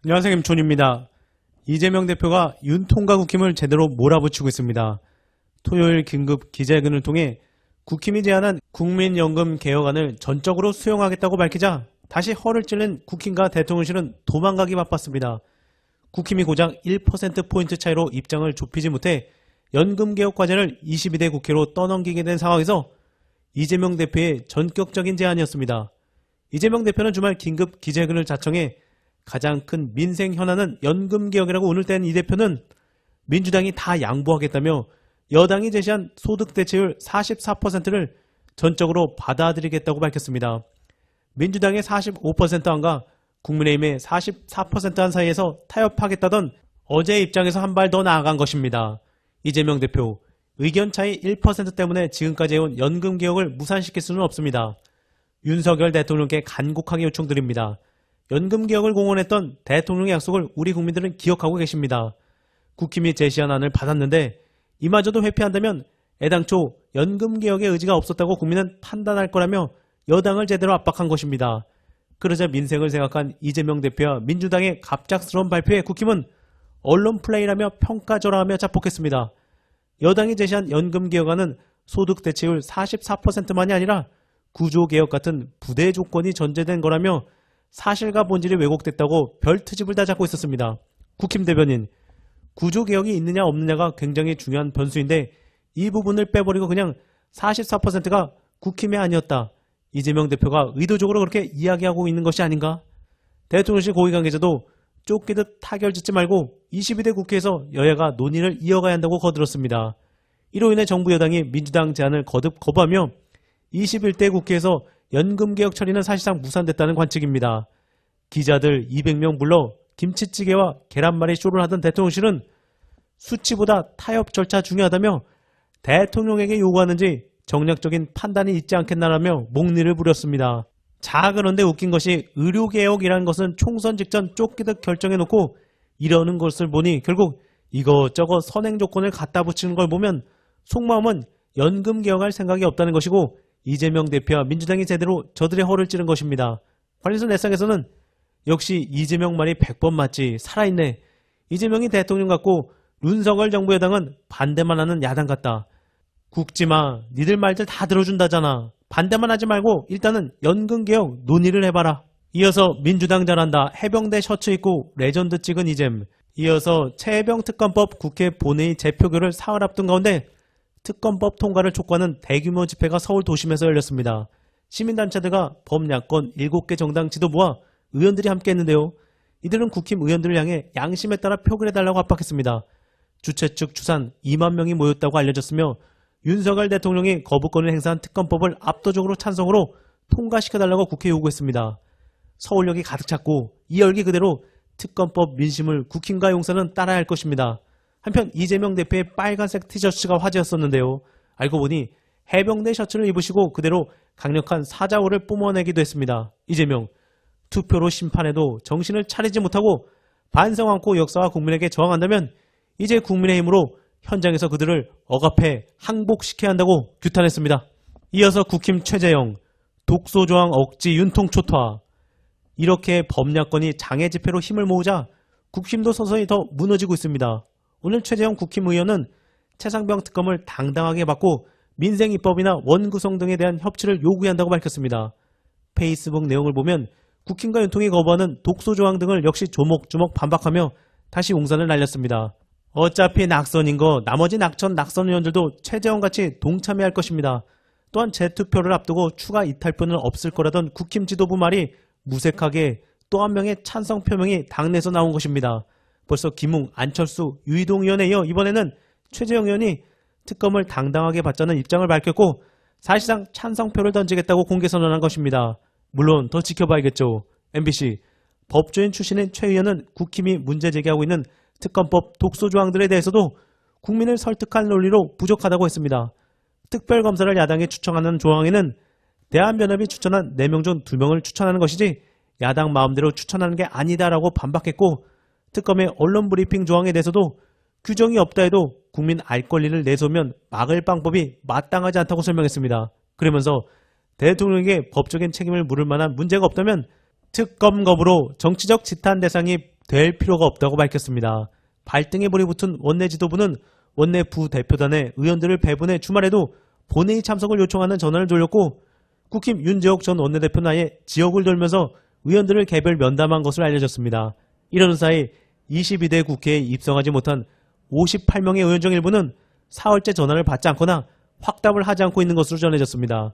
안녕하세요, 김촌입니다. 이재명 대표가 윤통과 국힘을 제대로 몰아붙이고 있습니다. 토요일 긴급 기자회견을 통해 국힘이 제안한 국민연금 개혁안을 전적으로 수용하겠다고 밝히자 다시 허를 찔른 국힘과 대통령실은 도망가기 바빴습니다. 국힘이 고작 1%포인트 차이로 입장을 좁히지 못해 연금개혁 과제를 22대 국회로 떠넘기게 된 상황에서 이재명 대표의 전격적인 제안이었습니다. 이재명 대표는 주말 긴급 기자회견을 자청해 가장 큰 민생 현안은 연금개혁이라고 오늘 뗀 이 대표는 민주당이 다 양보하겠다며 여당이 제시한 소득 대체율 44%를 전적으로 받아들이겠다고 밝혔습니다. 민주당의 45%안과 국민의힘의 44%안 사이에서 타협하겠다던 어제의 입장에서 한 발 더 나아간 것입니다. 이재명 대표, 의견 차이 1% 때문에 지금까지 해온 연금개혁을 무산시킬 수는 없습니다. 윤석열 대통령께 간곡하게 요청드립니다. 연금개혁을 공언했던 대통령의 약속을 우리 국민들은 기억하고 계십니다. 국힘이 제시한 안을 받았는데 이마저도 회피한다면 애당초 연금개혁의 의지가 없었다고 국민은 판단할 거라며 여당을 제대로 압박한 것입니다. 그러자 민생을 생각한 이재명 대표와 민주당의 갑작스러운 발표에 국힘은 언론 플레이라며 평가절하하며 자폭했습니다. 여당이 제시한 연금개혁안은 소득 대체율 44%만이 아니라 구조개혁 같은 부대 조건이 전제된 거라며 사실과 본질이 왜곡됐다고 별 트집을 다 잡고 있었습니다. 국힘 대변인, 구조개혁이 있느냐 없느냐가 굉장히 중요한 변수인데 이 부분을 빼버리고 그냥 44%가 국힘이 아니었다. 이재명 대표가 의도적으로 그렇게 이야기하고 있는 것이 아닌가? 대통령실 고위 관계자도 쫓기듯 타결짓지 말고 22대 국회에서 여야가 논의를 이어가야 한다고 거들었습니다. 이로 인해 정부 여당이 민주당 제안을 거듭 거부하며 21대 국회에서 연금개혁 처리는 사실상 무산됐다는 관측입니다. 기자들 200명 불러 김치찌개와 계란말이 쇼를 하던 대통령실은 수치보다 타협 절차 중요하다며 대통령에게 요구하는지 정략적인 판단이 있지 않겠나라며 목리를 부렸습니다. 자, 그런데 웃긴 것이 의료개혁이라는 것은 총선 직전 쫓기듯 결정해놓고 이러는 것을 보니 결국 이것저것 선행 조건을 갖다 붙이는 걸 보면 속마음은 연금개혁할 생각이 없다는 것이고 이재명 대표와 민주당이 제대로 저들의 허를 찌른 것입니다. 관련해서 내상에서는 역시 이재명 말이 100번 맞지, 살아있네. 이재명이 대통령 같고 윤석열 정부 여당은 반대만 하는 야당 같다. 국지마, 니들 말들 다 들어준다잖아. 반대만 하지 말고 일단은 연금개혁 논의를 해봐라. 이어서 민주당 잘한다, 해병대 셔츠 입고 레전드 찍은 이잼. 이어서 최혜병 특검법 국회 본회의 재표결을 사흘 앞둔 가운데 특검법 통과를 촉구하는 대규모 집회가 서울 도심에서 열렸습니다. 시민단체들과 범야권 7개 정당 지도부와 의원들이 함께 했는데요. 이들은 국힘 의원들을 향해 양심에 따라 표결해달라고 압박했습니다. 주최 측 추산 2만 명이 모였다고 알려졌으며 윤석열 대통령이 거부권을 행사한 특검법을 압도적으로 찬성으로 통과시켜달라고 국회에 요구했습니다. 서울역이 가득 찼고 이 열기 그대로 특검법 민심을 국힘과 용산은 따라야 할 것입니다. 한편 이재명 대표의 빨간색 티셔츠가 화제였었는데요. 알고 보니 해병대 셔츠를 입으시고 그대로 강력한 사자호를 뿜어내기도 했습니다. 이재명, 투표로 심판해도 정신을 차리지 못하고 반성 않고 역사와 국민에게 저항한다면 이제 국민의힘으로 현장에서 그들을 억압해 항복시켜야 한다고 규탄했습니다. 이어서 국힘 최재형, 독소조항 억지 윤통 초토화. 이렇게 범야권이 장애 집회로 힘을 모으자 국힘도 서서히 더 무너지고 있습니다. 오늘 최재형 국힘 의원은 최상병 특검을 당당하게 받고 민생 입법이나 원구성 등에 대한 협치를 요구해야 한다고 밝혔습니다. 페이스북 내용을 보면 국힘과 윤통이 거부하는 독소조항 등을 역시 조목조목 반박하며 다시 용산을 날렸습니다. 어차피 낙선인 거 나머지 낙천 의원들도 최재형같이 동참해야 할 것입니다. 또한 재투표를 앞두고 추가 이탈표는 없을 거라던 국힘 지도부 말이 무색하게 또 한 명의 찬성 표명이 당내에서 나온 것입니다. 벌써 김웅, 안철수, 유이동 의원에 이어 이번에는 최재형 의원이 특검을 당당하게 받자는 입장을 밝혔고 사실상 찬성표를 던지겠다고 공개 선언한 것입니다. 물론 더 지켜봐야겠죠. MBC, 법조인 출신인 최 의원은 국힘이 문제 제기하고 있는 특검법 독소조항들에 대해서도 국민을 설득할 논리로 부족하다고 했습니다. 특별검사를 야당이 추천하는 조항에는 대한변협이 추천한 4명 중 2명을 추천하는 것이지 야당 마음대로 추천하는 게 아니다라고 반박했고 특검의 언론 브리핑 조항에 대해서도 규정이 없다 해도 국민 알 권리를 내세우면 막을 방법이 마땅하지 않다고 설명했습니다. 그러면서 대통령에게 법적인 책임을 물을 만한 문제가 없다면 특검 거부로 정치적 지탄 대상이 될 필요가 없다고 밝혔습니다. 발등에 불이 붙은 원내 지도부는 원내 부대표단의 의원들을 배분해 주말에도 본회의 참석을 요청하는 전화를 돌렸고 국힘 윤재옥 전 원내대표는 아예 지역을 돌면서 의원들을 개별 면담한 것으로 알려졌습니다. 이러는 사이 22대 국회에 입성하지 못한 58명의 의원 중 일부는 4월째 전화를 받지 않거나 확답을 하지 않고 있는 것으로 전해졌습니다.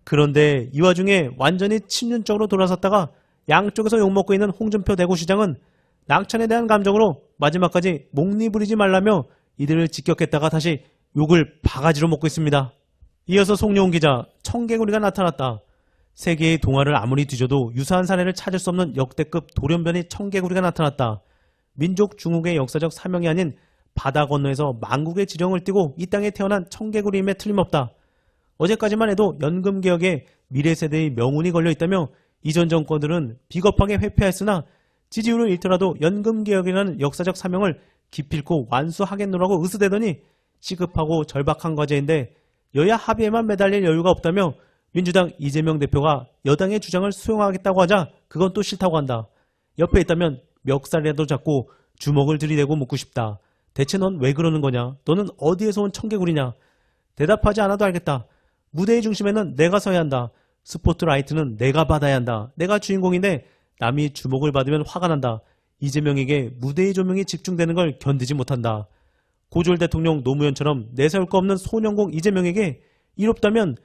그런데 이 와중에 완전히 친윤적으로 돌아섰다가 양쪽에서 욕먹고 있는 홍준표 대구시장은 낙천에 대한 감정으로 마지막까지 목니 부리지 말라며 이들을 직격했다가 다시 욕을 바가지로 먹고 있습니다. 이어서 송영훈 기자, 청개구리가 나타났다. 세계의 동화를 아무리 뒤져도 유사한 사례를 찾을 수 없는 역대급 돌연변이 청개구리가 나타났다. 민족 중흥의 역사적 사명이 아닌 바다 건너에서 만국의 지령을 띠고 이 땅에 태어난 청개구리임에 틀림없다. 어제까지만 해도 연금개혁에 미래세대의 명운이 걸려있다며 이전 정권들은 비겁하게 회피하였으나 지지율을 잃더라도 연금개혁이라는 역사적 사명을 기필코 완수하겠노라고 으스대더니 시급하고 절박한 과제인데 여야 합의에만 매달릴 여유가 없다며 민주당 이재명 대표가 여당의 주장을 수용하겠다고 하자 그건 또 싫다고 한다. 옆에 있다면 멱살이라도 잡고 주먹을 들이대고 묻고 싶다. 대체 넌 왜 그러는 거냐? 너는 어디에서 온 청개구리냐? 대답하지 않아도 알겠다. 무대의 중심에는 내가 서야 한다. 스포트라이트는 내가 받아야 한다. 내가 주인공인데 남이 주목을 받으면 화가 난다. 이재명에게 무대의 조명이 집중되는 걸 견디지 못한다. 고졸 대통령 노무현처럼 내세울 거 없는 소년공 이재명에게 이롭다면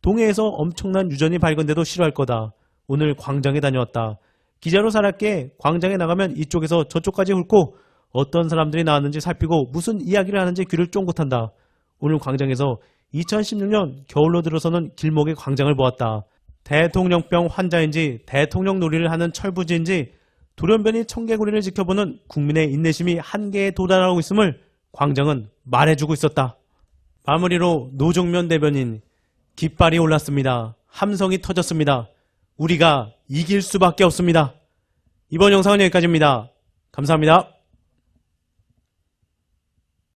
동해에서 엄청난 유전이 발견돼도 싫어할 거다. 오늘 광장에 다녀왔다. 기자로 살았기에 광장에 나가면 이쪽에서 저쪽까지 훑고 어떤 사람들이 나왔는지 살피고 무슨 이야기를 하는지 귀를 쫑긋한다. 오늘 광장에서 2016년 겨울로 들어서는 길목의 광장을 보았다. 대통령병 환자인지 대통령 놀이를 하는 철부지인지 돌연변이 청개구리를 지켜보는 국민의 인내심이 한계에 도달하고 있음을 광장은 말해주고 있었다. 마무리로 노정면 대변인, 깃발이 올랐습니다. 함성이 터졌습니다. 우리가 이길 수밖에 없습니다. 이번 영상은 여기까지입니다. 감사합니다.